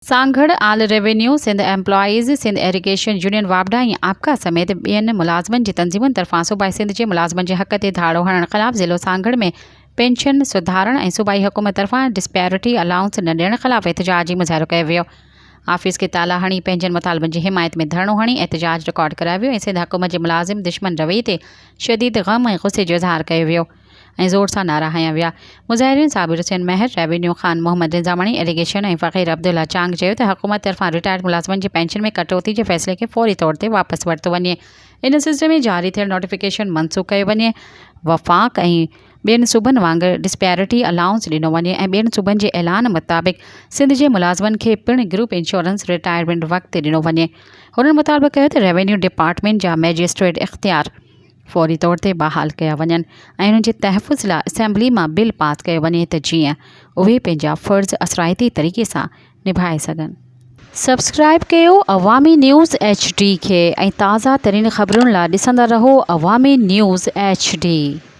Sanghar all revenue Sindh employees Sindh irrigation union वापडा ऐं आपका समेत ॿियनि मुलाज़िमनि जी तंज़ीमुनि तरफ़ां सूबाई सिंध जे मुलाज़िमनि जे हक़ ते धाड़ो हणण ख़िलाफ़ ज़िलो सांगड़ में पेंशन सुधारण ऐं सूबाई हुकूमत तरफ़ां डिस्पैरिटी अलाउंस न ॾियण ख़िलाफ़ एहतजाजी मुज़ाहिरो कयो वियो। ऑफिस खे ताला हणी पंहिंजनि मुतालबनि जी हिमायत में धरणो हणी एहतजाज रिकॉर्ड करायो वियो ऐं सिंध हुकूमत जे मुलाज़िम दुश्मन रवैये ते शदीद ग़म ऐं गुस्से जो इज़हार कयो वियो ऐं ज़ोर सां नारा हयां विया। मुज़ाहिरीन साबिर हुसैन महर, रेवेन्यू खान मोहम्मद रिज़ामणी, इरीगेशन ऐं फ़क़ीर अब्दुल्ला चांग चयो त हुकूमत तरफ़ां रिटायर्ड मुलाज़िमनि जी पेंशन में कटौती जे फ़ैसिले खे फ़ौरी तौर ते वापसि वरितो वञे। इन सिलसिले में जारी थियल नोटिफिकेशन मनसूख़ कयो वञे। वफ़ाक़ ऐं ॿियनि सूबनि वांगुरु डिस्पैरिटी अलाउंस ॾिनो वञे ऐं ॿियनि सूबनि जे ऐलान मुताबिक़ सिंध जे मुलाज़िमनि खे पिणु ग्रुप इंश्योरेंस रिटायरमेंट वक़्तु ॾिनो वञे। हुननि मुतालबो कयो त रेवेन्यू डिपार्टमेंट जा मैजिस्ट्रेट इख़्तियार फ़ौरी तौर ते बहाल कया वञनि ऐं उन्हनि जे तहफ़ुज़ लाइ असेंबली मां बिल पास कयो वञे त जीअं उहे पंहिंजा फ़र्ज़ असराइती तरीक़े सां निभाए सघनि। सब्सक्राइब कयो अवामी न्यूज़ HD खे ऐं ताज़ा तरीन ख़बरुनि लाइ ॾिसंदा रहो अवामी न्यूज़ HD।